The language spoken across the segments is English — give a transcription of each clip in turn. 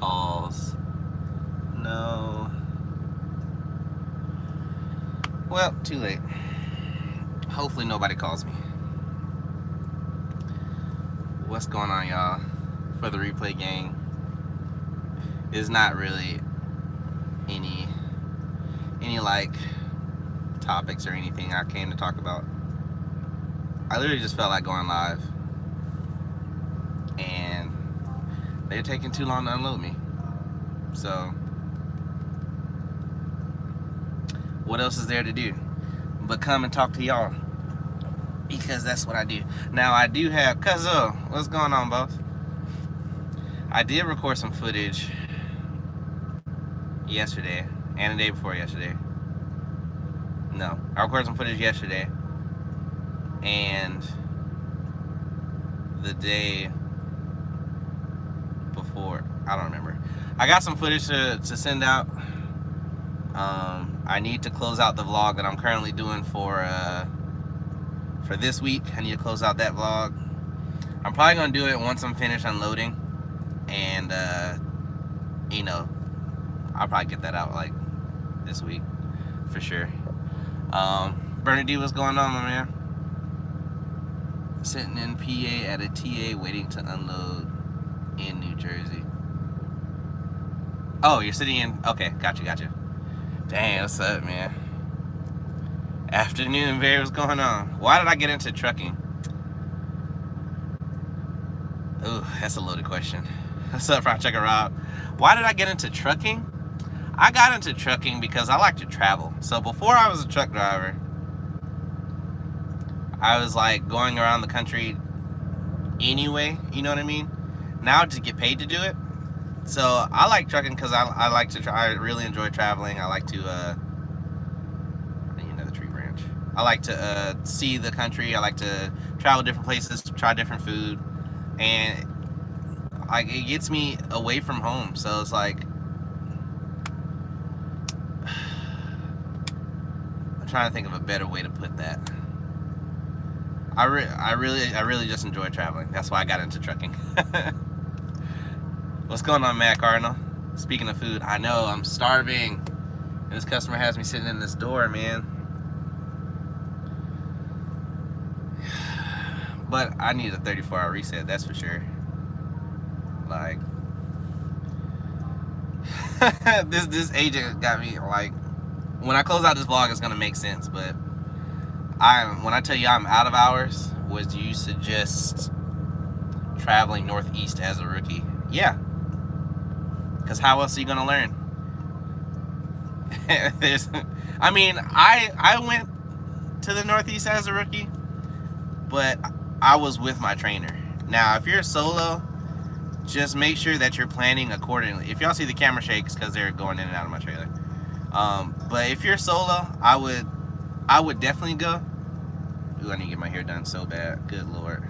calls. No. Well, too late. Hopefully nobody calls me. What's going on, y'all? For the replay gang, is not really any like topics or anything I came to talk about. I literally just felt like going live, and they're taking too long to unload me. So what else is there to do but come and talk to y'all? Because that's what I do. Now I do have Cuzzo. What's going on, boss? I did record some footage yesterday and the day before yesterday. No, I recorded some footage yesterday and the day before. I don't remember. I got some footage to send out. I need to close out the vlog that I'm currently doing for this week. I need to close out that vlog. I'm probably gonna do it once I'm finished unloading, and you know, I'll probably get that out like this week for sure. Bernadette, what's going on, my man? Sitting in PA at a TA waiting to unload in New Jersey. Oh, you're sitting in, okay, gotcha. Dang, what's up, man? Afternoon, Barry, what's going on? Why did I get into trucking? Ooh, that's a loaded question. What's up, Fried Checker Rob? Why did I get into trucking? I got into trucking because I like to travel. So before I was a truck driver, I was like going around the country anyway, you know what I mean? Now I just get paid to do it. So I like trucking because I like to I really enjoy traveling. I like to I need another tree branch. I like to see the country. I like to travel different places, try different food, and like it gets me away from home. So it's like I'm trying to think of a better way to put that. I really just enjoy traveling. That's why I got into trucking. What's going on, Matt Cardinal? Speaking of food, I know I'm starving. And this customer has me sitting in this door, man. But I need a 34-hour reset, that's for sure. Like, this agent got me like, when I close out this vlog, it's gonna make sense. But when I tell you I'm out of hours, was you suggest traveling northeast as a rookie? Yeah. Because how else are you gonna learn? I mean, I went to the northeast as a rookie, but I was with my trainer. Now, if you're solo, just make sure that you're planning accordingly. If y'all see the camera shakes, because they're going in and out of my trailer. But if you're solo, I would definitely go. Ooh, I need to get my hair done so bad. Good Lord.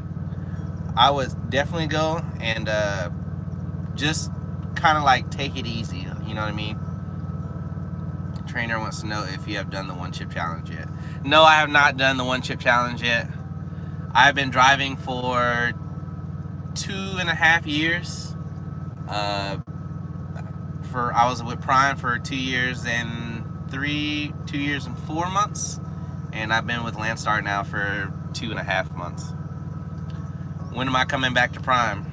I would definitely go and just kind of like take it easy, you know what I mean? Trainer wants to know if you have done the one chip challenge yet. No, I have not done the one chip challenge yet. I've been driving for 2.5 years. I was with Prime for 2 years and 2 years and 4 months, and I've been with Landstar now for 2.5 months. When am I coming back to Prime?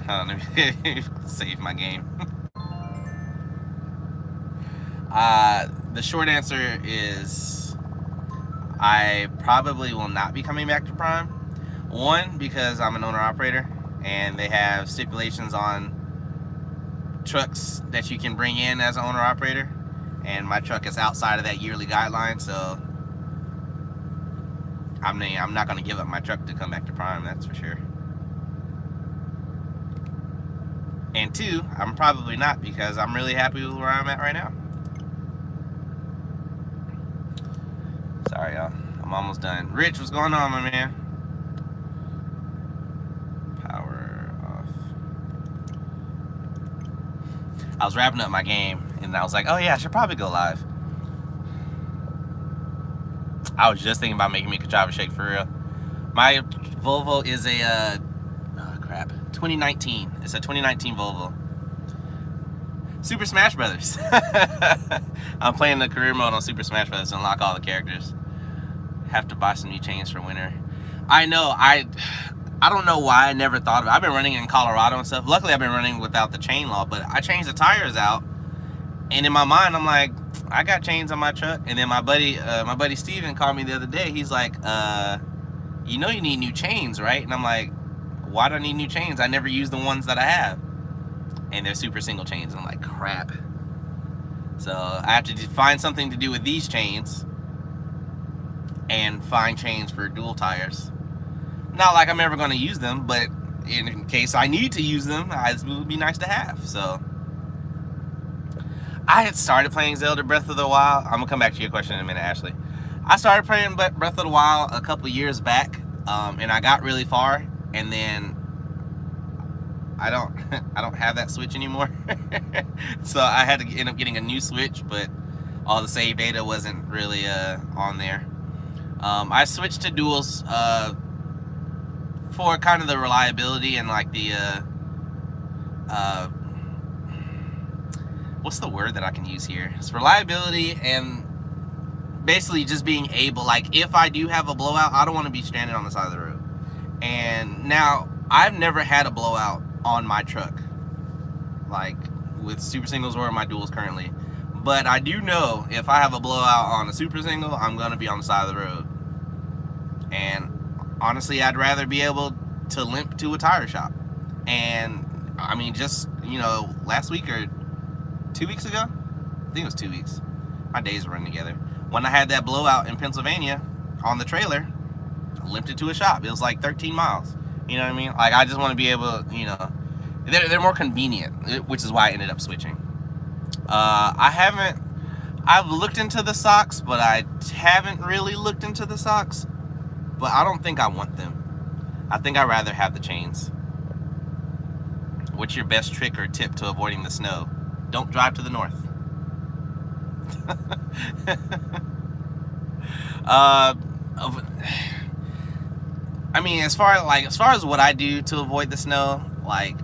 Let me save my game. The short answer is I probably will not be coming back to Prime. One, because I'm an owner-operator, and they have stipulations on trucks that you can bring in as an owner-operator, and my truck is outside of that yearly guideline, so I'm not going to give up my truck to come back to Prime, that's for sure. And two, I'm probably not, because I'm really happy with where I'm at right now. Sorry, y'all. I'm almost done. Rich, what's going on, my man? Power off. I was wrapping up my game, and I was like, oh yeah, I should probably go live. I was just thinking about making me a Kachava shake for real. My Volvo is a, 2019. It's a 2019 Volvo. Super Smash Brothers. I'm playing the career mode on Super Smash Brothers to unlock all the characters. Have to buy some new chains for winter. I know, I don't know why I never thought of it. I've been running in Colorado and stuff. Luckily, I've been running without the chain law, but I changed the tires out. And in my mind, I'm like, I got chains on my truck. And then my buddy Steven called me the other day. He's like, you know you need new chains, right? And I'm like, why do I need new chains? I never use the ones that I have. And they're super single chains. And I'm like, crap. So I have to find something to do with these chains and find chains for dual tires. Not like I'm ever going to use them, but in case I need to use them, it would be nice to have. So I had started playing Zelda Breath of the Wild. I'm going to come back to your question in a minute, Ashley. I started playing Breath of the Wild a couple years back, and I got really far, and then I don't have that Switch anymore. So I had to end up getting a new Switch, but all the save data wasn't really on there. I switched to duals for kind of the reliability and like the what's the word that I can use here? It's reliability and basically just being able, like, if I do have a blowout, I don't want to be stranded on the side of the road. And now I've never had a blowout on my truck, like with super singles or my duals currently, but I do know if I have a blowout on a super single, I'm gonna be on the side of the road. And honestly, I'd rather be able to limp to a tire shop. And I mean, just, you know, last week or 2 weeks ago, I think it was 2 weeks, my days run together, when I had that blowout in Pennsylvania on the trailer, I limped it to a shop. It was like 13 miles. You know what I mean? Like, I just want to be able, you know, they're more convenient, which is why I ended up switching. I've looked into the socks, but I haven't really looked into the socks. But I don't think I want them. I think I'd rather have the chains. What's your best trick or tip to avoiding the snow? Don't drive to the north. I mean, as far as what I do to avoid the snow, like,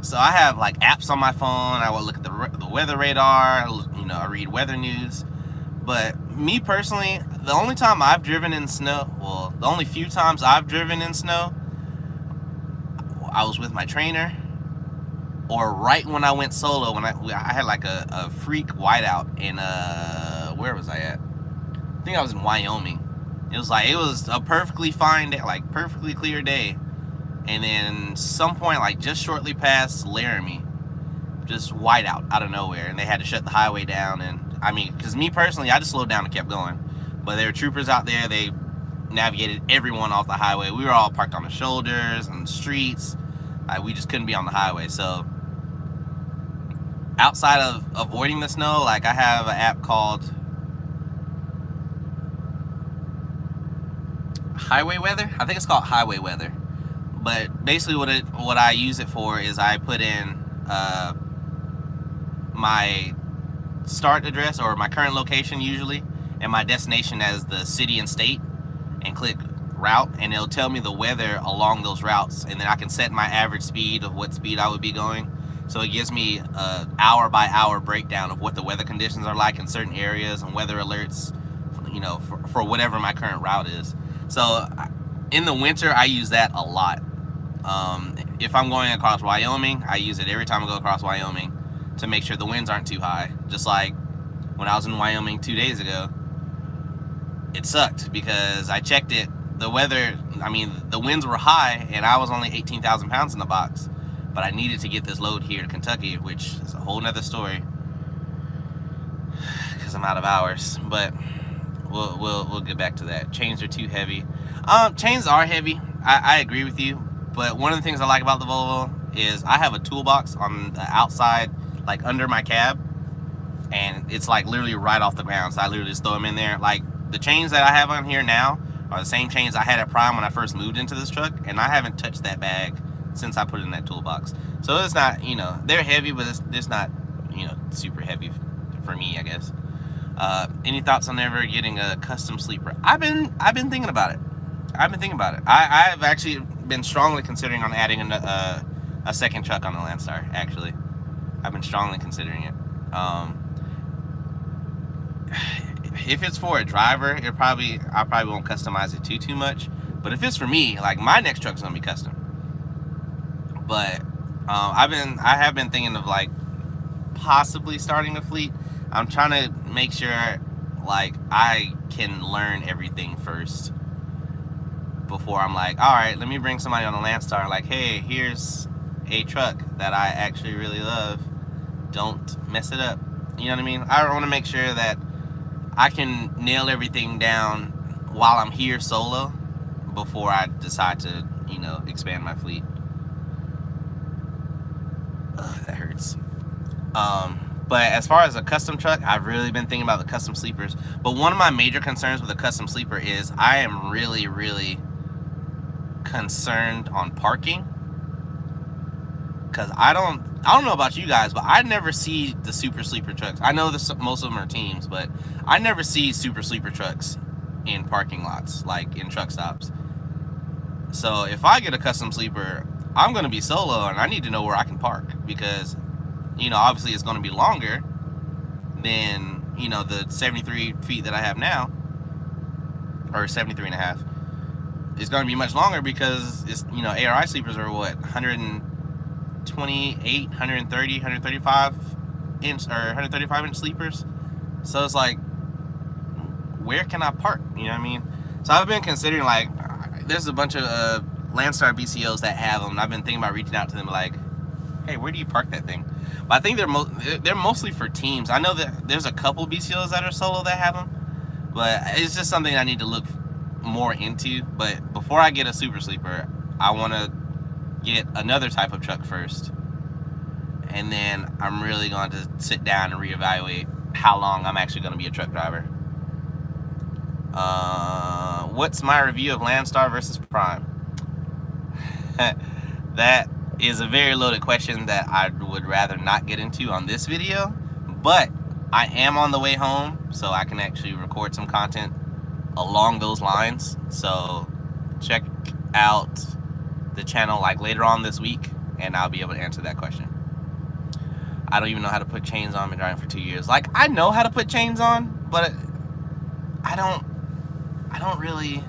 so I have like apps on my phone. I will look at the weather radar. You know, I read weather news. But me personally, the only time I've driven in snow, well, the only few times I've driven in snow, I was with my trainer, or right when I went solo, when I had like a freak whiteout in where was I at? I think I was in Wyoming. It was a perfectly fine day, like perfectly clear day. And then some point, like just shortly past Laramie, just whiteout out of nowhere. And they had to shut the highway down. And I mean, because me personally, I just slowed down and kept going. But there were troopers out there. They navigated everyone off the highway. We were all parked on the shoulders and the streets. We just couldn't be on the highway. So outside of avoiding the snow, like I have an app called Highway Weather. I think it's called Highway Weather. But basically what I use it for is I put in my start address or my current location usually and my destination as the city and state and click route, and it'll tell me the weather along those routes, and then I can set my average speed of what speed I would be going. So it gives me an hour by hour breakdown of what the weather conditions are like in certain areas and weather alerts, you know, for whatever my current route is. So in the winter, I use that a lot. If I'm going across Wyoming, I use it every time I go across Wyoming to make sure the winds aren't too high. Just like when I was in Wyoming 2 days ago, it sucked because I checked it. The weather, I mean, the winds were high and I was only 18,000 pounds in the box. But I needed to get this load here to Kentucky, which is a whole nother story because I'm out of hours. But we'll get back to that. Chains are too heavy. Chains are heavy. I agree with you. But one of the things I like about the Volvo is I have a toolbox on the outside, like under my cab, and it's like literally right off the ground. So I literally just throw them in there. Like the chains that I have on here now are the same chains I had at Prime when I first moved into this truck, and I haven't touched that bag since I put it in that toolbox. So it's not, you know, they're heavy, but it's not, you know, super heavy for me, I guess. Any thoughts on ever getting a custom sleeper? I've been thinking about it. I've been thinking about it. I've actually been strongly considering on adding a second truck on the Landstar. Actually, I've been strongly considering it. If it's for a driver, I probably won't customize it too much. But if it's for me, like my next truck's gonna be custom. But I have been thinking of like possibly starting a fleet. I'm trying to make sure like I can learn everything first before I'm like, all right, let me bring somebody on the Landstar. Like, hey, here's a truck that I actually really love. Don't mess it up. You know what I mean? I want to make sure that I can nail everything down while I'm here solo before I decide to, you know, expand my fleet. Ugh, that hurts. But as far as a custom truck, I've really been thinking about the custom sleepers. But one of my major concerns with a custom sleeper is I am really, really concerned on parking. Because I don't know about you guys, but I never see the super sleeper trucks. I know most of them are teams, but I never see super sleeper trucks in parking lots, like in truck stops. So if I get a custom sleeper, I'm going to be solo and I need to know where I can park, because, you know, obviously it's going to be longer than, you know, the 73 feet that I have now, or 73 and a half. It's going to be much longer because it's, you know, ARI sleepers are what, 128, 130, 135 inch or 135 inch sleepers. So it's like, where can I park? You know what I mean? So I've been considering, like, there's a bunch of Landstar BCOs that have them, and I've been thinking about reaching out to them like, hey, where do you park that thing? But I think they're mostly for teams. I know that there's a couple BCOs that are solo that have them, but it's just something I need to look more into. But before I get a super sleeper, I want to get another type of truck first, and then I'm really going to sit down and reevaluate how long I'm actually going to be a truck driver. What's my review of Landstar versus Prime? That is a very loaded question that I would rather not get into on this video, but I am on the way home, so I can actually record some content along those lines. So check out the channel like later on this week, and I'll be able to answer that question. I don't even know how to put chains on. I've been driving for 2 years. Like, I know how to put chains on, but I don't really.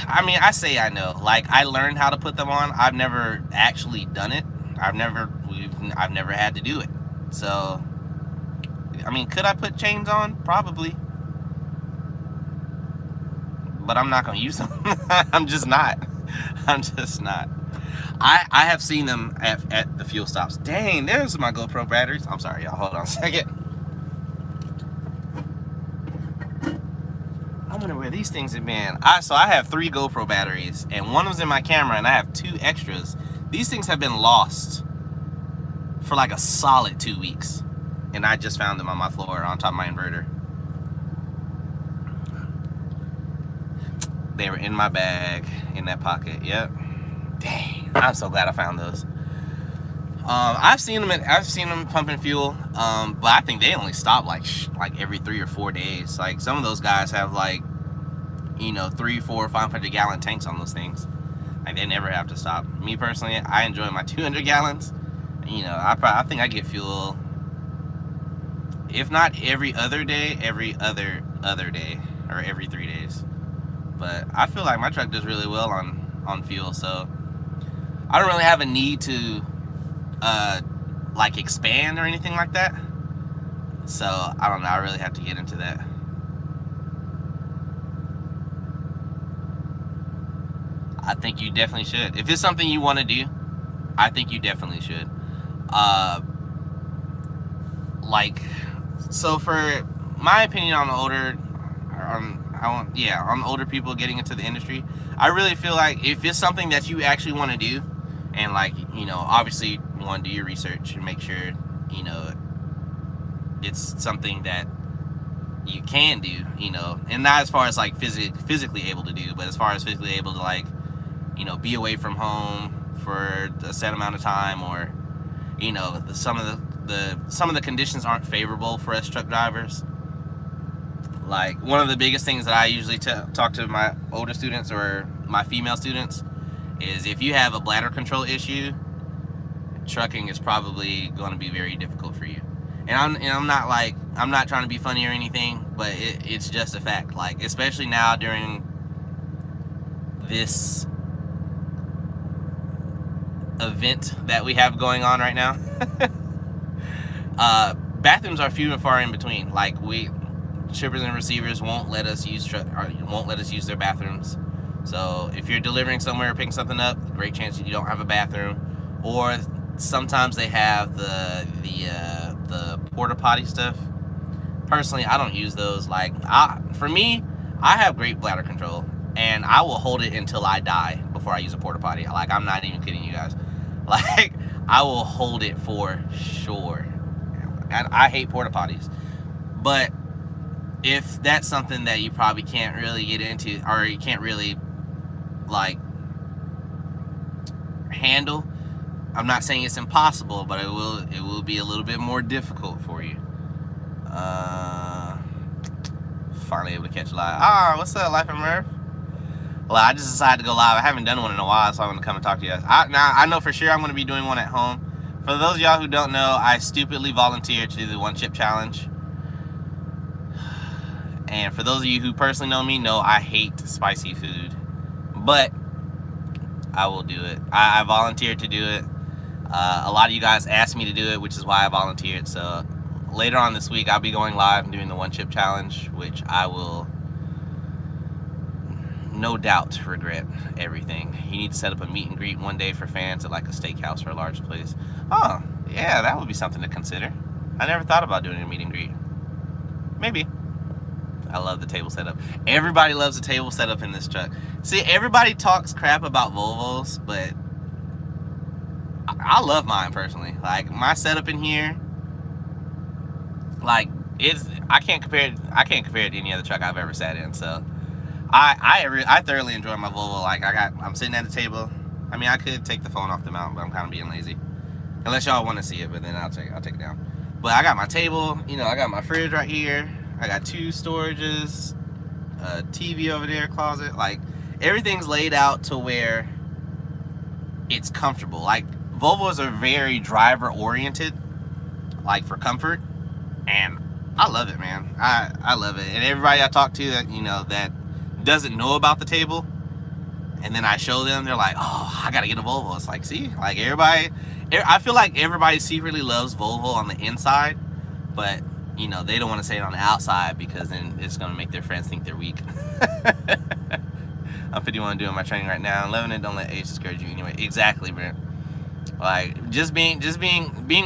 I mean, I say I know. Like, I learned how to put them on. I've never actually done it. I've never had to do it. So, I mean, could I put chains on? Probably. But I'm not going to use them. I'm just not. I have seen them at the fuel stops. Dang, there's my GoPro batteries. I'm sorry, y'all. Hold on a second. I wonder where these things have been. So I have 3 GoPro batteries, and one was in my camera, and I have 2 extras. These things have been lost for like a solid 2 weeks, and I just found them on my floor on top of my inverter. They were in my bag, in that pocket. Yep. Dang, I'm so glad I found those. I've seen them pumping fuel, but I think they only stop like every 3 or 4 days. Like, some of those guys have, like, you know, 300, 400, 500 gallon tanks on those things. Like, they never have to stop. Me personally, I enjoy my 200 gallons. You know, I think I get fuel, if not every other day, every other day, or every 3 days. But I feel like my truck does really well on fuel, so I don't really have a need to like expand or anything like that. So I don't know, I really have to get into that. I think you definitely should. If it's something you want to do, I think you definitely should. Like, so for my opinion on on older people getting into the industry, I really feel like if it's something that you actually want to do, and, like, you know, obviously you want to do your research and make sure, you know, it's something that you can do, you know, and not as far as like physically able to do, but as far as physically able to, like, you know, be away from home for a set amount of time, or, you know, some of the conditions aren't favorable for us truck drivers. Like, one of the biggest things that I usually talk to my older students or my female students is, if you have a bladder control issue, trucking is probably going to be very difficult for you. And I'm not trying to be funny or anything, but it's just a fact. Like, especially now during this event that we have going on right now. Bathrooms are few and far in between. Like, shippers and receivers won't let us use their bathrooms. So if you're delivering somewhere or picking something up, great chance you don't have a bathroom. Or sometimes they have the porta potty stuff. Personally, I don't use those. Like, for me, I have great bladder control, and I will hold it until I die before I use a porta potty. Like, I'm not even kidding you guys. Like, I will hold it for sure. And I hate porta potties. But if that's something that you probably can't really get into, or you can't really, like, handle, I'm not saying it's impossible, but it will be a little bit more difficult for you. Finally able to catch live. What's up, Life of Murph? Well, I just decided to go live. I haven't done one in a while, so I'm going to come and talk to you guys. Now, I know for sure I'm going to be doing one at home. For those of y'all who don't know, I stupidly volunteered to do the 1 chip challenge. And for those of you who personally know me, know I hate spicy food. But I will do it. I volunteered to do it. A lot of you guys asked me to do it, which is why I volunteered. So later on this week, I'll be going live and doing the 1 chip challenge, which I will no doubt regret everything. You need to set up a meet and greet one day for fans at like a steakhouse or a large place. Oh, yeah, that would be something to consider. I never thought about doing a meet and greet. Maybe. I love the table setup. Everybody loves the table setup in this truck. See, everybody talks crap about Volvos, but I love mine personally. Like, my setup in here, like, I can't compare it to any other truck I've ever sat in. So I thoroughly enjoy my Volvo. Like, I'm sitting at the table. I mean, I could take the phone off the mount, but I'm kind of being lazy. Unless y'all want to see it, but then I'll take it down. But I got my table. You know, I got my fridge right here. I got 2 storages, a TV over there, closet. Like, everything's laid out to where it's comfortable. Like, Volvos are very driver oriented, like, for comfort, and I love it, man. I love it. And everybody I talk to that, you know, that doesn't know about the table, and then I show them, they're like, oh, I gotta get a Volvo. It's like, see, like, I feel like everybody secretly loves Volvo on the inside, but, you know, they don't want to say it on the outside because then it's going to make their friends think they're weak. I'm 51 doing my training right now. 11 and don't let age discourage you anyway. Exactly, Brent. Like, just being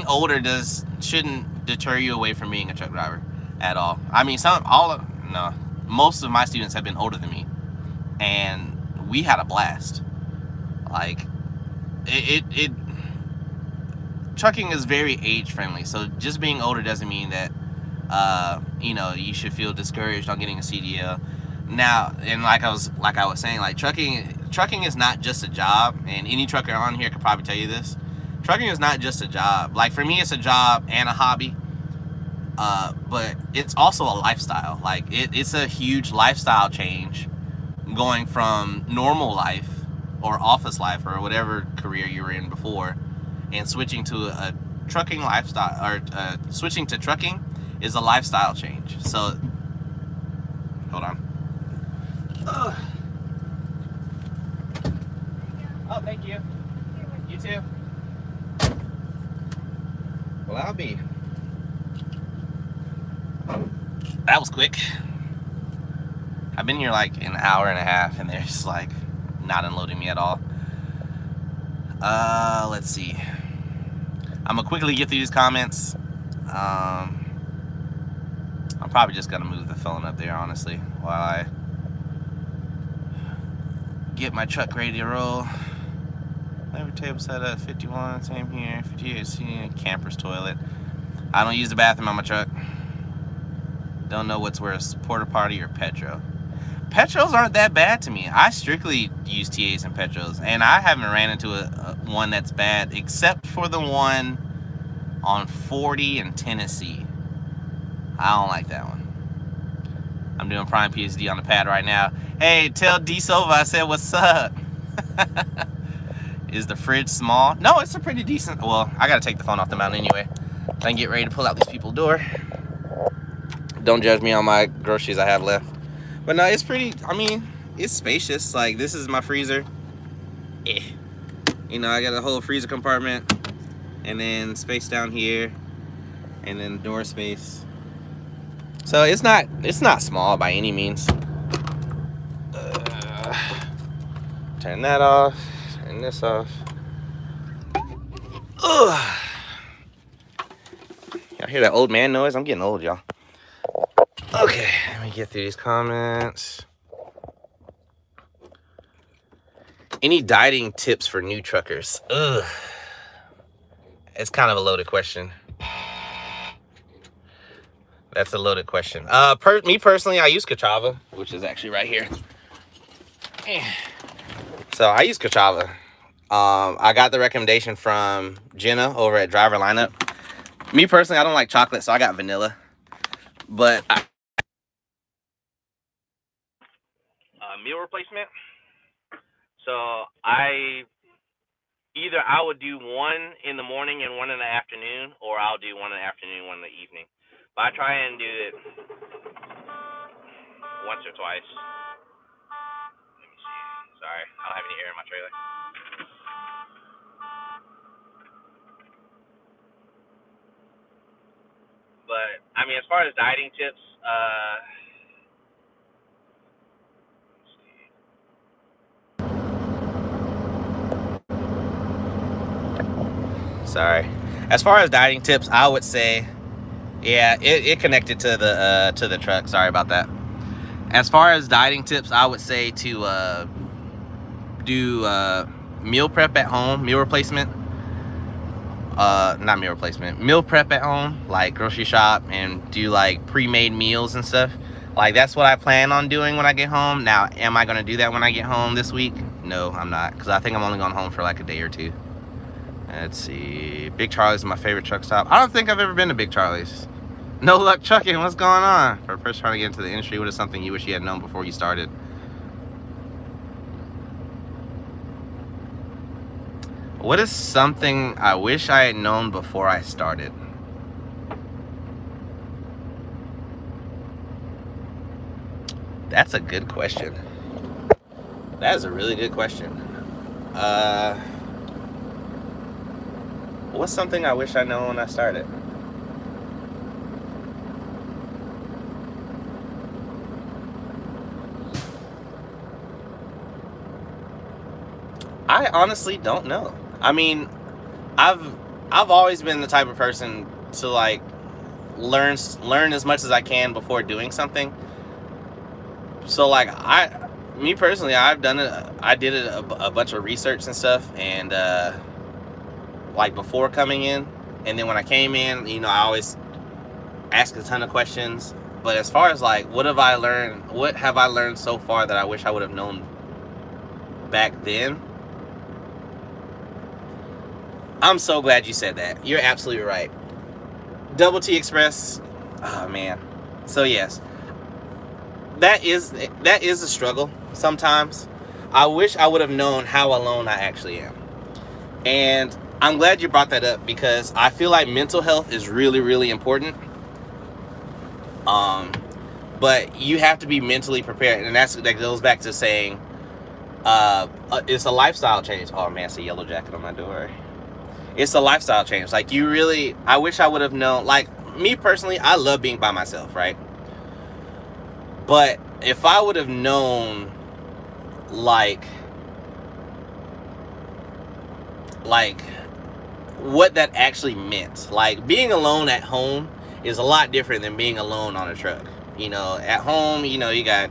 older shouldn't deter you away from being a truck driver at all. I mean, most of my students have been older than me, and we had a blast. Like, trucking is very age friendly, so just being older doesn't mean that you know, you should feel discouraged on getting a CDL. Now, and like I was saying, like, trucking is not just a job, and any trucker on here could probably tell you this. Trucking is not just a job. Like, for me, it's a job and a hobby, but it's also a lifestyle. Like, it's a huge lifestyle change going from normal life or office life or whatever career you were in before and switching to a trucking lifestyle, or switching to trucking is a lifestyle change. So, hold on. Oh, thank you. You too. Well, I'll be. That was quick. I've been here like an hour and a half, and they're just like not unloading me at all. Let's see. I'm gonna quickly get through these comments. I'm probably just gonna move the phone up there, honestly, while I get my truck ready to roll. Every table set up, 51, same here, 58, camper's toilet. I don't use the bathroom on my truck. Don't know what's worse, porta potty or Petro. Petros aren't that bad to me. I strictly use TAs and Petros, and I haven't ran into one that's bad, except for the one on 40 in Tennessee. I don't like that one. I'm doing Prime PSD on the pad right now. Hey, tell D Silva I said what's up. Is the fridge small? No, it's a pretty decent. Well, I gotta take the phone off the mount anyway. I can get ready to pull out these people's door. Don't judge me on my groceries I have left. But no, it's pretty, I mean, it's spacious. Like, this is my freezer. You know, I got a whole freezer compartment, and then space down here, and then door space. So it's not small by any means. Turn that off, turn this off. Ugh. Y'all hear that old man noise? I'm getting old, y'all. Okay, let me get through these comments. Any dieting tips for new truckers? Ugh. It's kind of a loaded question. That's a loaded question. Me personally, I use Kachava, which is actually right here. So I use Kachava. I got the recommendation from Jenna over at Driver Lineup. Me personally, I don't like chocolate, so I got vanilla. But meal replacement. So I would do one in the morning and one in the afternoon, or I'll do one in the afternoon, one in the evening. But I try and do it once or twice. Let me see. Sorry, I don't have any air in my trailer. But I mean, as far as dieting tips, sorry. As far as dieting tips, I would say, yeah, it connected to the truck. Sorry about that. As far as dieting tips, I would say to do meal prep at home, meal replacement. Not meal replacement, meal prep at home, like grocery shop and do like pre-made meals and stuff. Like, that's what I plan on doing when I get home. Now, am I gonna do that when I get home this week? No, I'm not, because I think I'm only going home for like a day or two. Let's see. Big Charlie's is my favorite truck stop. I don't think I've ever been to Big Charlie's. No luck trucking. What's going on? For a person trying to get into the industry, what is something you wish you had known before you started? What is something I wish I had known before I started? That's a good question. That is a really good question. What's something I wish I known when I started? I honestly don't know. I mean, I've always been the type of person to like learn as much as I can before doing something. So like me personally, I've done it. I did a bunch of research and stuff, and like before coming in, and then when I came in, you know, I always ask a ton of questions. But as far as like what have I learned so far that I wish I would have known back then? I'm so glad you said that. You're absolutely right. Double T Express. Oh man. So yes, that is a struggle sometimes. I wish I would have known how alone I actually am. And I'm glad you brought that up, because I feel like mental health is really, really important. But you have to be mentally prepared, and that goes back to saying it's a lifestyle change. Oh man, it's a yellow jacket on my door. It's a lifestyle change. Like, I wish I would have known. Like, me personally, I love being by myself, right? But if I would have known, like what that actually meant. Like, being alone at home is a lot different than being alone on a truck. You know, at home, you know, you got,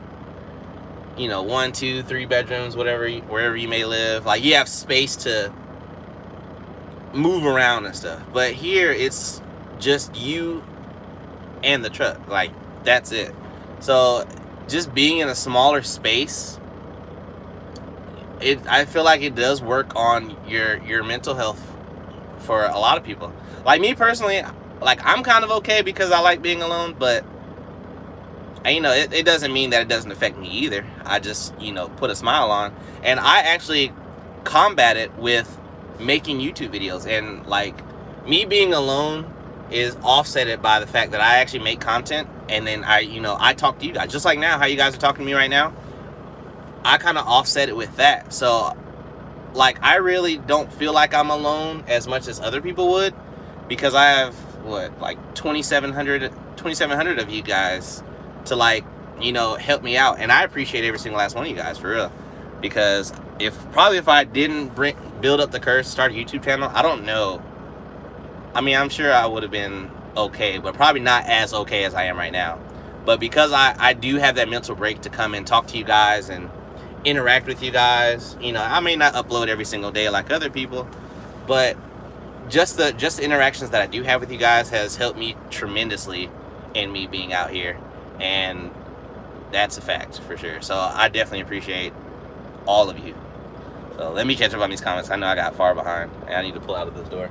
you know, 1, 2, 3 bedrooms, wherever you may live. Like, you have space to move around and stuff. But here, it's just you and the truck. Like, that's it. So just being in a smaller space, I feel like it does work on your mental health for a lot of people. Like me personally, like I'm kind of okay because I like being alone, but And, you know, it doesn't mean that it doesn't affect me either. I just, you know, put a smile on. And I actually combat it with making YouTube videos. And, like, me being alone is offsetted by the fact that I actually make content. And then I talk to you guys. Just like now, how you guys are talking to me right now. I kind of offset it with that. So, like, I really don't feel like I'm alone as much as other people would. Because I have, what, like 2,700 of you guys to, like, you know, help me out. And I appreciate every single last one of you guys, for real. Because if I didn't build up the courage to start a YouTube channel, I don't know. I mean, I'm sure I would have been okay, but probably not as okay as I am right now. But because I do have that mental break to come and talk to you guys and interact with you guys, you know, I may not upload every single day like other people, but just the interactions that I do have with you guys has helped me tremendously in me being out here. And that's a fact for sure. So I definitely appreciate all of you. So let me catch up on these comments. I know I got far behind and I need to pull out of this door.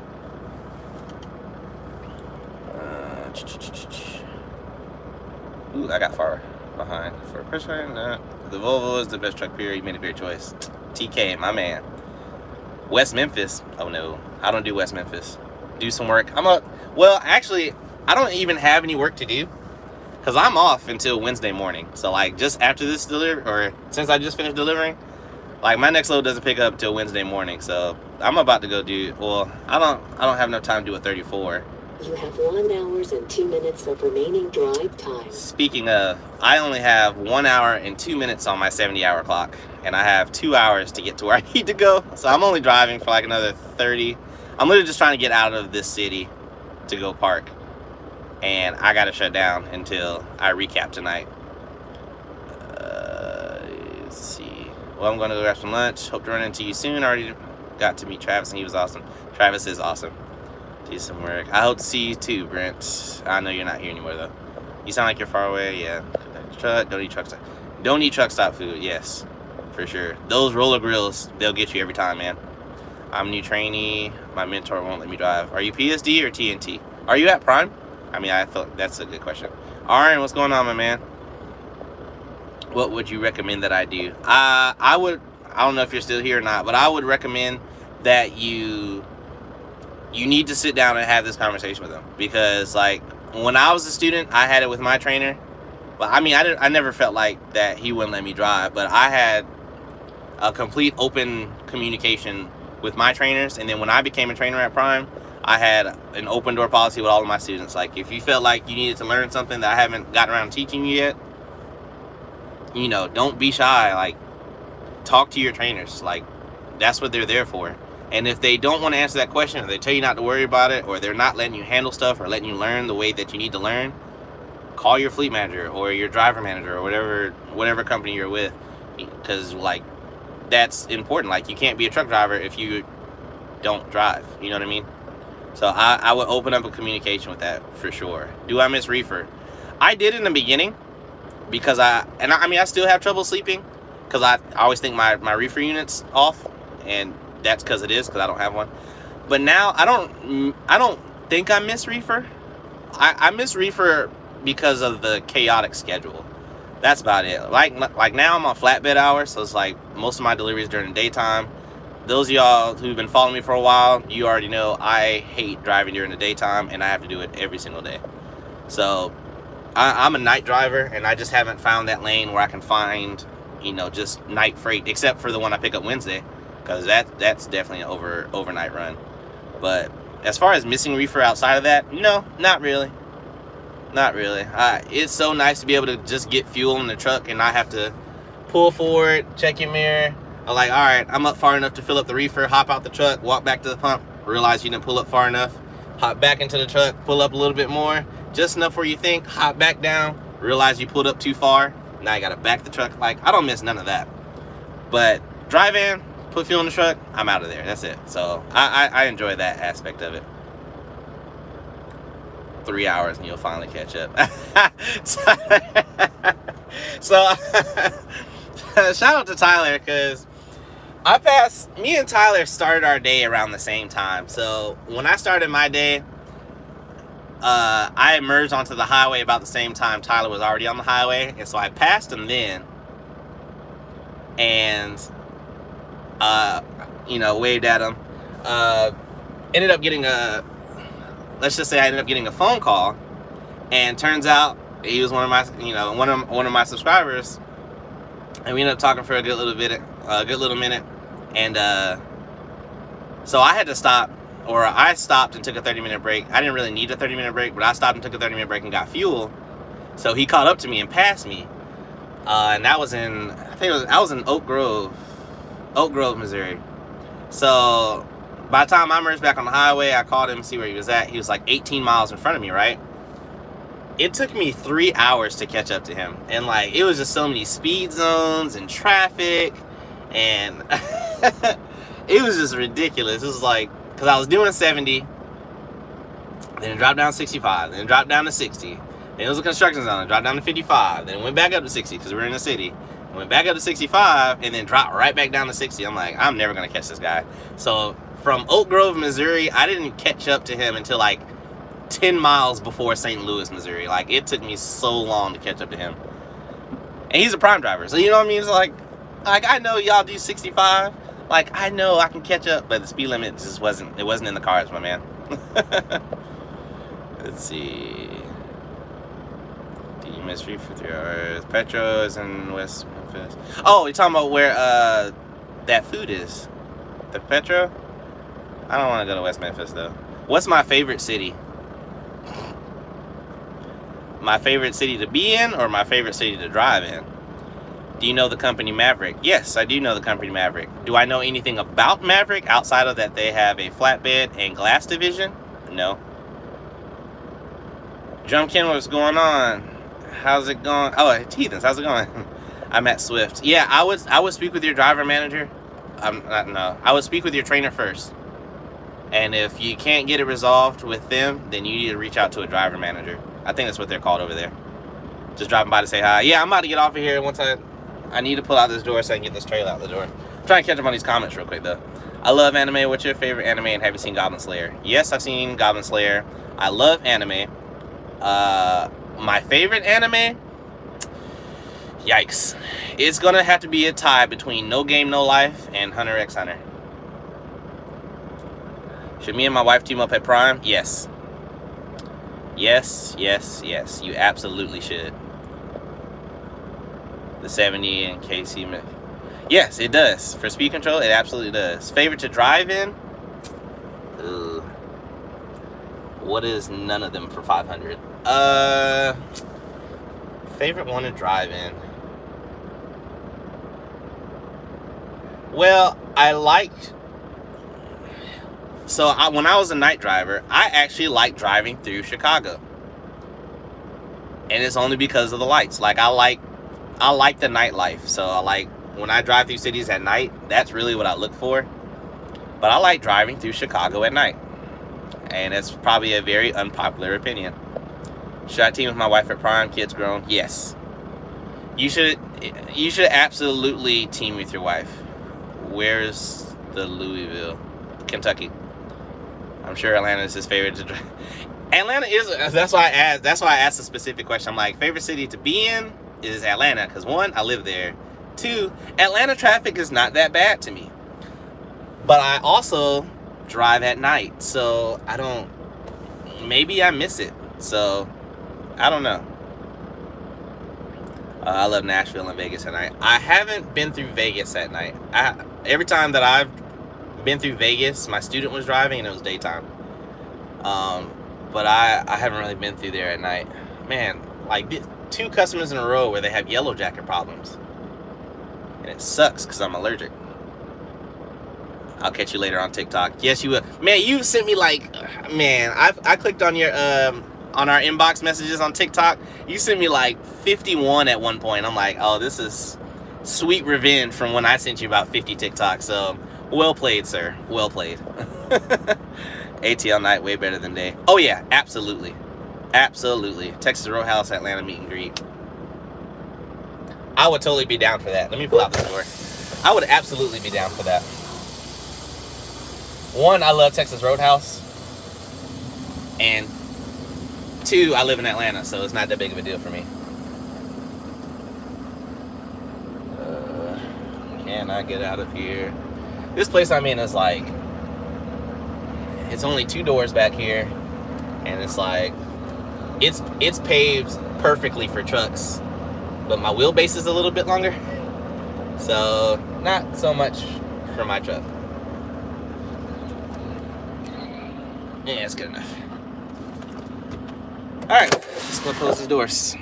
Ooh, I got far behind. For person, the Volvo is the best truck period. You made a great choice. TK, my man. West Memphis. Oh no, I don't do West Memphis. Do some work. Well, actually, I don't even have any work to do because I'm off until Wednesday morning. So, like, just after this delivery, or since I just finished delivering, like, my next load doesn't pick up till Wednesday morning. So I'm about to go do. Well, I don't have enough time to do a 34. You have 1 hour and 2 minutes of remaining drive time. Speaking of, I only have 1 hour and 2 minutes on my 70-hour clock, and I have 2 hours to get to where I need to go. So I'm only driving for like another 30. I'm literally just trying to get out of this city to go park, and I gotta shut down until I recap tonight. Let's see. Well, I'm gonna go grab some lunch. Hope to run into you soon. I already got to meet Travis, and he was awesome. Travis is awesome. Do some work. I hope to see you too, Brent. I know you're not here anymore though. You sound like you're far away. Yeah. Truck. Don't eat truck stop. Don't eat truck stop food. Yes, for sure. Those roller grills, they'll get you every time, man. I'm new trainee. My mentor won't let me drive. Are you PSD or TNT? Are you at Prime? I mean, I thought that's a good question. Aaron, what's going on, my man? What would you recommend that I do? I don't know if you're still here or not, but I would recommend that you need to sit down and have this conversation with them. Because, like, when I was a student, I had it with my trainer. But I mean, I never felt like that he wouldn't let me drive. But I had a complete open communication with my trainers. And then when I became a trainer at Prime, I had an open door policy with all of my students. Like, if you felt like you needed to learn something that I haven't gotten around teaching you yet, you know, don't be shy. Like, talk to your trainers. Like, that's what they're there for. And if they don't want to answer that question, or they tell you not to worry about it, or they're not letting you handle stuff, or letting you learn the way that you need to learn, call your fleet manager or your driver manager or whatever company you're with. Because, like, that's important. Like, you can't be a truck driver if you don't drive. You know what I mean? So I would open up a communication with that for sure. Do I miss reefer? I did in the beginning because I still have trouble sleeping because I always think my reefer unit's off, and that's because it is, because I don't have one. But now I don't think I miss reefer. I miss reefer because of the chaotic schedule. That's about it. Like now I'm on flatbed hours, so it's like most of my deliveries during the daytime. Those of y'all who've been following me for a while, you already know I hate driving during the daytime, and I have to do it every single day. So I'm a night driver, and I just haven't found that lane where I can find, you know, just night freight, except for the one I pick up Wednesday. Because that's definitely an overnight run. But as far as missing reefer outside of that, no, not really. Not really. It's so nice to be able to just get fuel in the truck and not have to pull forward, check your mirror. I'm like, all right, I'm up far enough to fill up the reefer, hop out the truck, walk back to the pump, realize you didn't pull up far enough, hop back into the truck, pull up a little bit more, just enough where you think, hop back down, realize you pulled up too far, now you gotta back the truck. Like, I don't miss none of that. But drive in, put fuel in the truck, I'm out of there. That's it. So I enjoy that aspect of it. 3 hours and you'll finally catch up. So shout out to Tyler, because me and Tyler started our day around the same time. So when I started my day, I emerged onto the highway about the same time Tyler was already on the highway, and so I passed him then, and waved at him. Ended up getting let's just say I ended up getting a phone call, and turns out he was one of my subscribers, and we ended up talking for a good little minute, and so I had to stop. Or I stopped and took a 30-minute break. I didn't really need a 30-minute break, but I stopped and took a 30-minute break and got fuel. So he caught up to me and passed me. And that was in, I was in Oak Grove, Missouri. So by the time I emerged back on the highway, I called him to see where he was at. He was like 18 miles in front of me, right? It took me 3 hours to catch up to him. And like, it was just so many speed zones and traffic. And it was just ridiculous. It was like, because I was doing 70, then it dropped down to 65, then it dropped down to 60. Then it was a construction zone, it dropped down to 55, then it went back up to 60 because we were in the city. It went back up to 65, and then dropped right back down to 60. I'm like, I'm never going to catch this guy. So from Oak Grove, Missouri, I didn't catch up to him until like 10 miles before St. Louis, Missouri. Like, it took me so long to catch up to him. And he's a prime driver, so you know what I mean? It's like I know y'all do 65. Like, I know I can catch up, but the speed limit just wasn't in the cards, my man. Let's see. Do you miss reefer 3 hours? Petro is in West Memphis. Oh, you're talking about where that food is. The Petro? I don't want to go to West Memphis, though. What's my favorite city? My favorite city to be in or my favorite city to drive in? Do you know the company Maverick? Yes, I do know the company Maverick. Do I know anything about Maverick outside of that they have a flatbed and glass division? No. Drumkin, what's going on? How's it going? Oh, Heathens, how's it going? I'm at Swift. Yeah, I would speak with your driver manager. I would speak with your trainer first. And if you can't get it resolved with them, then you need to reach out to a driver manager. I think that's what they're called over there. Just dropping by to say hi. Yeah, I'm about to get off of here once I need to pull out this door so I can get this trailer out the door. I'm trying to catch up on these comments real quick, though. I love anime. What's your favorite anime, and have you seen Goblin Slayer? Yes, I've seen Goblin Slayer. I love anime. My favorite anime? Yikes. It's going to have to be a tie between No Game, No Life and Hunter x Hunter. Should me and my wife team up at Prime? Yes. Yes, yes, yes. You absolutely should. The 70 and KC. Yes, it does. For speed control, it absolutely does. Favorite to drive in? What is none of them for 500? Favorite one to drive in? Well, I liked... So when I was a night driver, I actually liked driving through Chicago. And it's only because of the lights. Like, I like the nightlife. So I like, when I drive through cities at night, that's really what I look for. But I like driving through Chicago at night. And it's probably a very unpopular opinion. Should I team with my wife at Prime? Kids grown? Yes. You should absolutely team with your wife. Where's the Louisville? Kentucky. I'm sure Atlanta is his favorite to drive. Atlanta is, that's why I asked a specific question. I'm like, favorite city to be in is Atlanta, because 1, I live there. 2, Atlanta traffic is not that bad to me. But I also drive at night, so maybe I miss it. So, I don't know. I love Nashville and Vegas at night. I haven't been through Vegas at night. Every time that I've been through Vegas, my student was driving and it was daytime. But I haven't really been through there at night. Man, like 2 customers in a row where they have yellow jacket problems. And it sucks because I'm allergic. I'll catch you later on TikTok. Yes, you will. Man, you sent me like, man, I clicked on your on our inbox messages on TikTok. You sent me like 51 at one point. I'm like, oh, this is sweet revenge from when I sent you about 50 TikToks. So, well played, sir. Well played. ATL night, way better than day. Oh, yeah, absolutely. Absolutely. Texas Roadhouse, Atlanta meet and greet. I would totally be down for that. Let me pull out the door. I would absolutely be down for that. 1, I love Texas Roadhouse. And 2, I live in Atlanta, so it's not that big of a deal for me. Can I get out of here? This place I'm in is like, it's only 2 doors back here, and it's like, it's paved perfectly for trucks, but my wheelbase is a little bit longer, so not so much for my truck. Yeah, it's good enough. All right, let's go close the doors.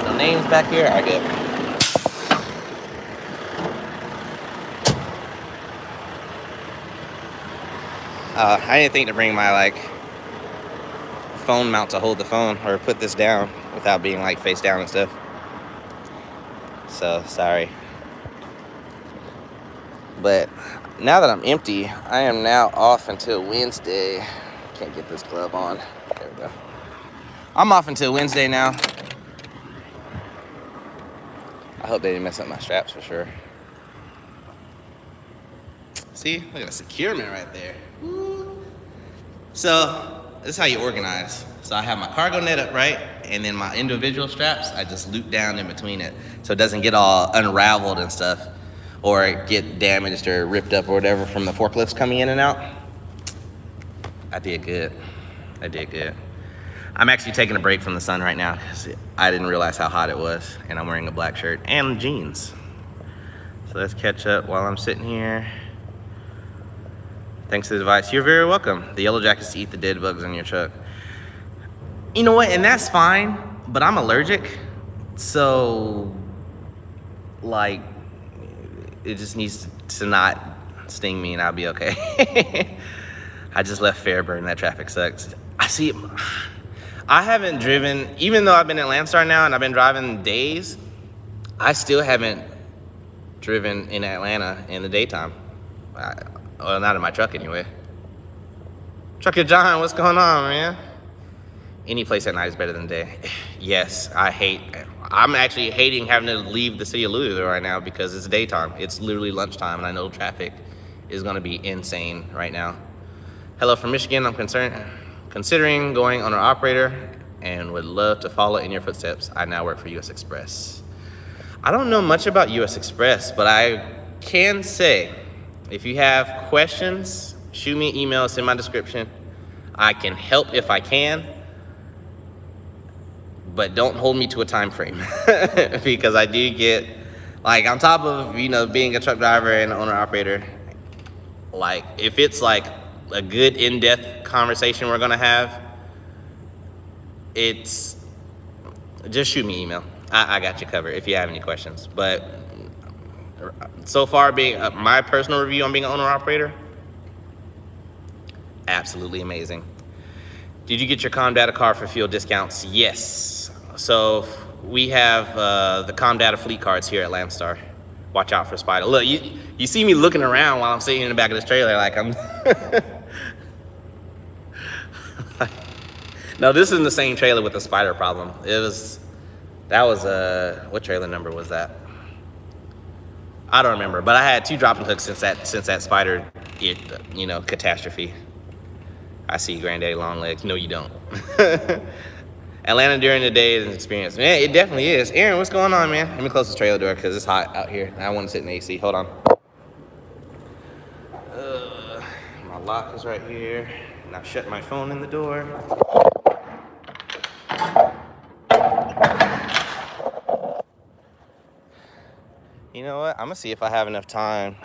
No names back here. All right, good. I didn't think to bring my like phone mount to hold the phone or put this down without being like face down and stuff. So sorry. But now that I'm empty, I am now off until Wednesday. Can't get this glove on. There we go. I'm off until Wednesday now. I hope they didn't mess up my straps for sure. See, look at the securement right there. Woo. So this is how you organize. So I have my cargo net up, right? And then my individual straps, I just loop down in between it. So it doesn't get all unraveled and stuff, or get damaged or ripped up or whatever from the forklifts coming in and out. I did good. I did good. I'm actually taking a break from the sun right now because I didn't realize how hot it was, and I'm wearing a black shirt and jeans. So let's catch up while I'm sitting here. Thanks for the advice. You're very welcome. The yellow jackets to eat the dead bugs on your truck. You know what, and that's fine, but I'm allergic. So, like, it just needs to not sting me and I'll be okay. I just left Fairburn. That traffic sucks. I haven't driven, even though I've been at Landstar now and I've been driving days, I still haven't driven in Atlanta in the daytime. Well, not in my truck anyway. Trucker John, what's going on, man? Any place at night is better than day. Yes, I'm actually hating having to leave the city of Louisville right now because it's daytime. It's literally lunchtime, and I know traffic is gonna be insane right now. Hello from Michigan. I'm considering going owner operator and would love to follow in your footsteps. I now work for US Express. I don't know much about US Express, but I can say, if you have questions, shoot me an email, it's in my description. I can help if I can, but don't hold me to a time frame because I do get, like, on top of, being a truck driver and owner operator, like, if it's like a good in-depth conversation we're gonna have, just shoot me an email. I got you covered if you have any questions. But so far, being my personal review on being an owner operator, absolutely amazing. Did you get your Comdata card for fuel discounts? Yes. So we have the Comdata fleet cards here at Landstar. Watch out for Spider. Look, you see me looking around while I'm sitting in the back of this trailer like I'm... No, this isn't the same trailer with the spider problem. That was what trailer number was that? I don't remember, but I had 2 dropping hooks since that spider, catastrophe. I see Granddaddy Longlegs. No, you don't. Atlanta during the day is an experience. Man, it definitely is. Aaron, what's going on, man? Let me close the trailer door because it's hot out here. I want to sit in the AC. Hold on. My lock is right here. Now shut my phone in the door. You know what? I'm gonna see if I have enough time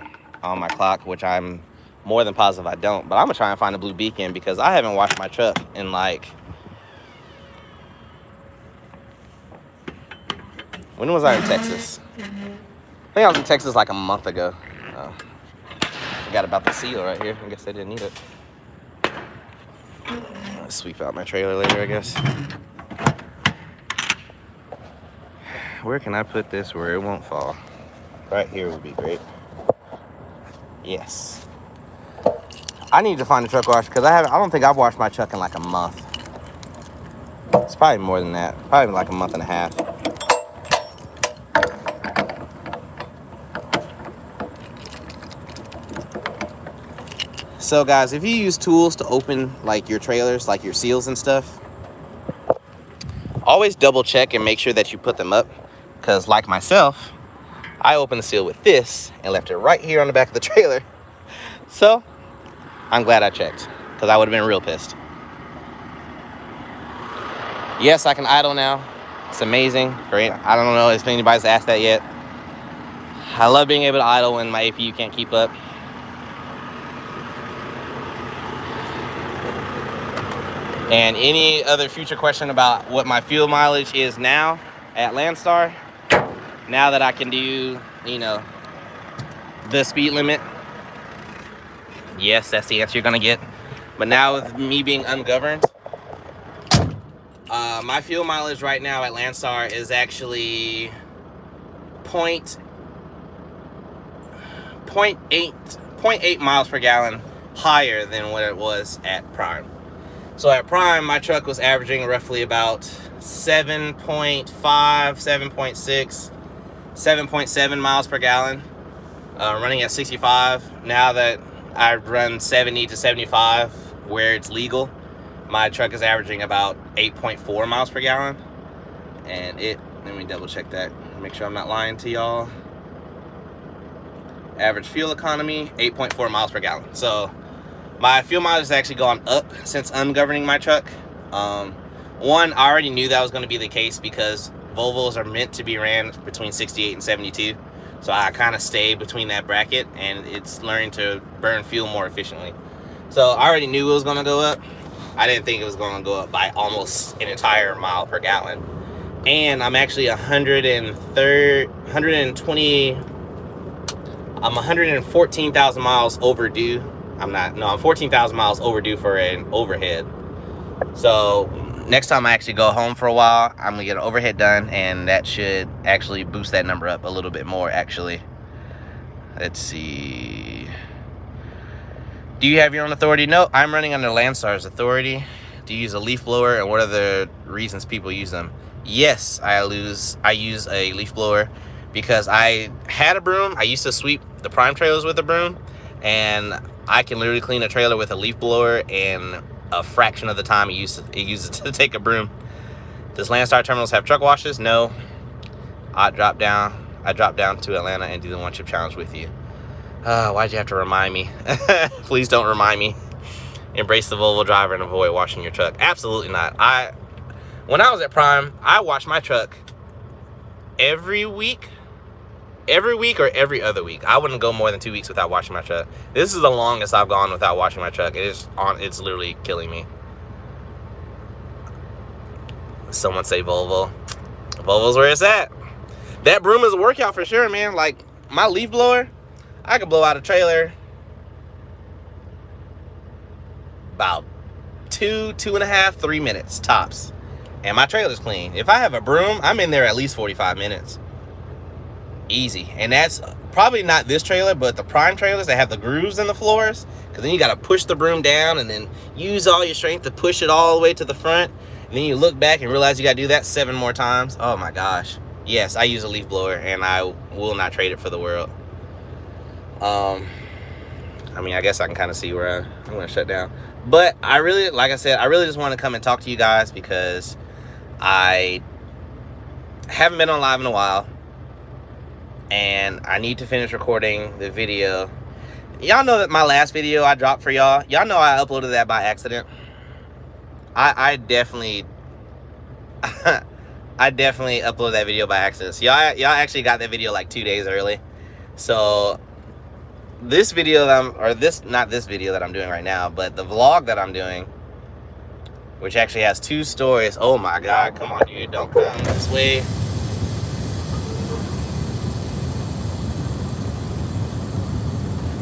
on my clock, which I'm more than positive I don't. But I'm gonna try and find a blue beacon because I haven't washed my truck in when was I in Texas? I think I was in Texas like a month ago. Forgot about the seal right here. I guess they didn't need it. I'll sweep out my trailer later, I guess. Where can I put this where it won't fall? Right here would be great. Yes. I need to find a truck wash because I don't think I've washed my truck in like a month. It's probably more than that. Probably like a month and a half. So guys, if you use tools to open like your trailers, like your seals and stuff, always double check and make sure that you put them up, because like myself, I opened the seal with this and left it right here on the back of the trailer. So I'm glad I checked, because I would have been real pissed. Yes, I can idle now. It's amazing. Great. I don't know if anybody's asked that yet. I love being able to idle when my APU can't keep up. And any other future question about what my fuel mileage is now at Landstar, now that I can do, you know, the speed limit, yes, that's the answer you're gonna get. But now with me being ungoverned, my fuel mileage right now at Landstar is actually 0.8 miles per gallon higher than what it was at Prime. So at Prime, my truck was averaging roughly about 7.5, 7.6, 7.7 miles per gallon, running at 65. Now that I run 70 to 75 where it's legal, my truck is averaging about 8.4 miles per gallon. And let me double check that, make sure I'm not lying to y'all. Average fuel economy, 8.4 miles per gallon. So my fuel mileage has actually gone up since ungoverning my truck. One, I already knew that was going to be the case because Volvos are meant to be ran between 68 and 72. So I kind of stay between that bracket, and it's learning to burn fuel more efficiently. So I already knew it was going to go up. I didn't think it was going to go up by almost an entire mile per gallon. And I'm actually 114,000 miles overdue. I'm 14,000 miles overdue for an overhead. So next time I actually go home for a while, I'm gonna get an overhead done, and that should actually boost that number up a little bit more, actually. Let's see. Do you have your own authority? No, I'm running under Landstar's authority. Do you use a leaf blower, and what are the reasons people use them? Yes, I use a leaf blower because I had a broom. I used to sweep the Prime trailers with a broom, and I can literally clean a trailer with a leaf blower in a fraction of the time it uses to take a broom. Does Landstar terminals have truck washes? No. I dropped down to Atlanta and do the one chip challenge with you. Why'd you have to remind me? Please don't remind me. Embrace the Volvo driver and avoid washing your truck. Absolutely not. When I was at Prime, I washed my truck every week or every other week. I wouldn't go more than 2 weeks without washing my truck. This is the longest I've gone without washing my truck. It's literally killing me. Someone say Volvo. Volvo's where it's at. That broom is a workout for sure, man. Like my leaf blower, I could blow out a trailer about 2.5, 3 minutes tops. And my trailer's clean. If I have a broom, I'm in there at least 45 minutes. Easy. And that's probably not this trailer, but the Prime trailers that have the grooves in the floors, because then you got to push the broom down and then use all your strength to push it all the way to the front, and then you look back and realize you got to do that 7 more times. Oh my gosh. Yes, I use a leaf blower, and I will not trade it for the world. I mean, I guess I can kind of see where I'm going to shut down, but I really, like I said, I really just want to come and talk to you guys because I haven't been on live in a while, and I need to finish recording the video. Y'all know that my last video I dropped for y'all know I uploaded that by accident. I definitely I definitely uploaded that video by accident. So y'all actually got that video like 2 days early. So this video not this video that I'm doing right now, but the vlog that I'm doing, which actually has 2 stories. Oh my god, come on dude, don't come this way.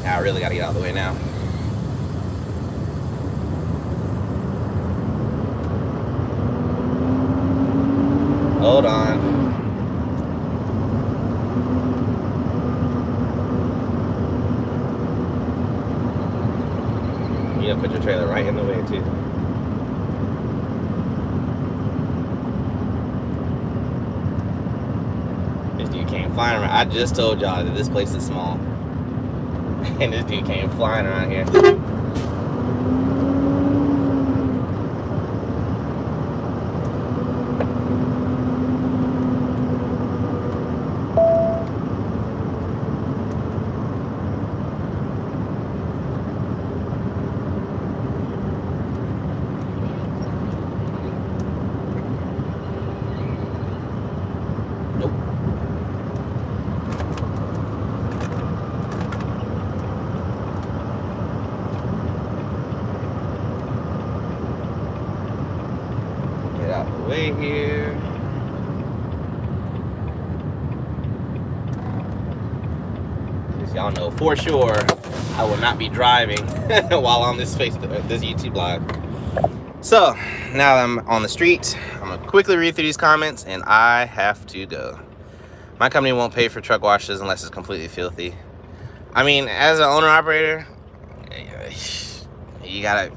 Now I really gotta get out of the way now. Hold on. You gotta put your trailer right in the way too. This dude came flying around. I just told y'all that this place is small. And this dude came flying around here. Way here. Because y'all know for sure I will not be driving while on this YouTube live. So now that I'm on the street, I'm gonna quickly read through these comments and I have to go. My company won't pay for truck washes unless it's completely filthy. I mean, as an owner operator, you gotta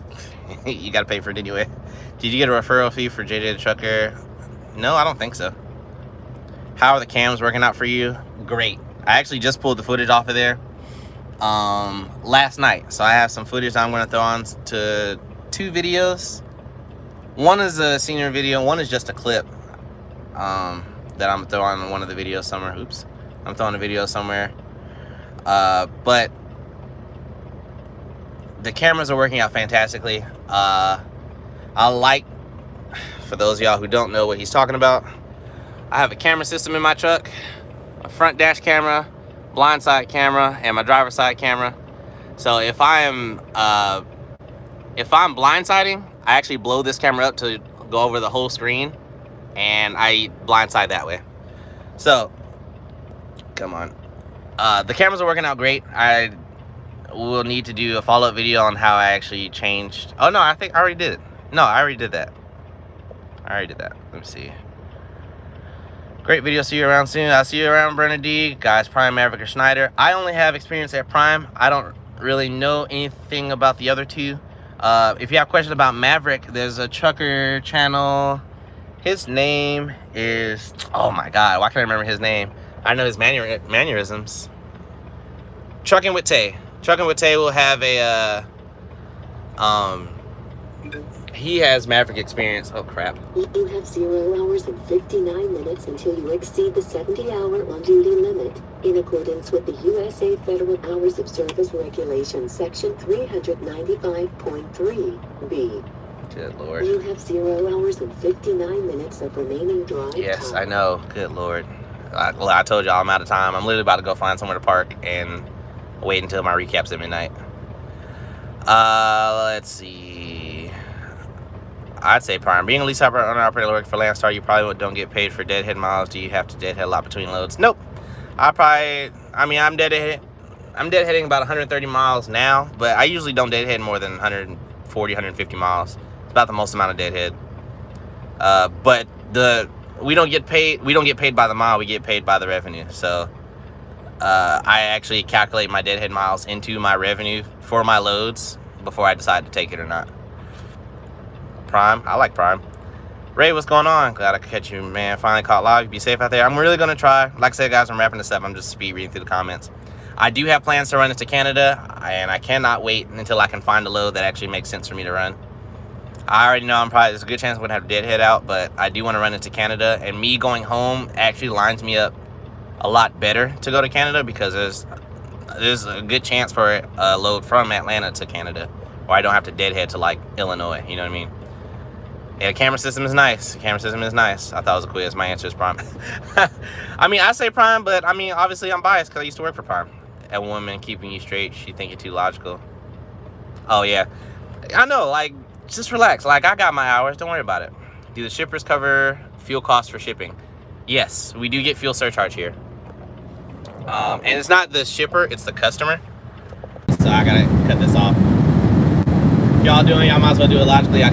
pay for it anyway. Did you get a referral fee for JJ the Trucker? No, I don't think so. How are the cams working out for you? Great. I actually just pulled the footage off of there last night. So I have some footage I'm going to throw on to 2 videos. One is a senior video. One is just a clip that I'm going to throw on one of the videos somewhere. Oops. I'm throwing a video somewhere. But the cameras are working out fantastically. I like, for those of y'all who don't know what he's talking about, I have a camera system in my truck, a front dash camera, blind side camera, and my driver's side camera. So if I'm blindsiding, I actually blow this camera up to go over the whole screen, and I blindside that way. So, come on. The cameras are working out great. I will need to do a follow-up video on how I actually changed. Oh no, I think I already did it. No, I already did that. Let me see. Great video. See you around soon. I'll see you around, Brennan D. Guys, Prime, Maverick, or Schneider. I only have experience at Prime. I don't really know anything about the other 2. If you have questions about Maverick, there's a trucker channel. His name is... Oh my God, why can't I remember his name? I know his mannerisms. Trucking with Tay. Trucking with Tay will have a... He has Maverick experience. Oh crap. You have 0 hours and 59 minutes until you exceed the 70-hour on-duty limit, in accordance with the USA Federal Hours of Service Regulations, Section 395.3b. Good Lord. You have 0 hours and 59 minutes of remaining drive time. Yes, I know. Good Lord. Well, I told y'all I'm out of time. I'm literally about to go find somewhere to park and wait until my recap's at midnight. Let's see. I'd say Prime. Being a lease owner-operator working for Landstar, you probably don't get paid for deadhead miles. Do you have to deadhead a lot between loads? Nope. I'm deadheading about 130 miles now, but I usually don't deadhead more than 140, 150 miles. It's about the most amount of deadhead. But we don't get paid by the mile, we get paid by the revenue. So I actually calculate my deadhead miles into my revenue for my loads before I decide to take it or not. Prime, I like Prime. Ray, what's going on? Glad I could catch you, man. Finally caught live. Be safe out there. I'm really gonna try. Like I said, guys, I'm wrapping this up. I'm just speed reading through the comments. I do have plans to run into Canada, and I cannot wait until I can find a load that actually makes sense for me to run. I already know there's a good chance I'm gonna have deadhead out, but I do want to run into Canada, and me going home actually lines me up a lot better to go to Canada, because there's a good chance for a load from Atlanta to Canada, or I don't have to deadhead to like Illinois. You know what I mean? Yeah, the camera system is nice. I thought it was a quiz. My answer is Prime. I mean, I say Prime, but I mean, obviously I'm biased because I used to work for Prime. A woman keeping you straight, she think you're too logical. Oh yeah, I know. Like, just relax. Like, I got my hours. Don't worry about it. Do the shippers cover fuel costs for shipping? Yes, we do get fuel surcharge here. And it's not the shipper, it's the customer. So I gotta cut this off. If y'all doing, y'all might as well do it logically. I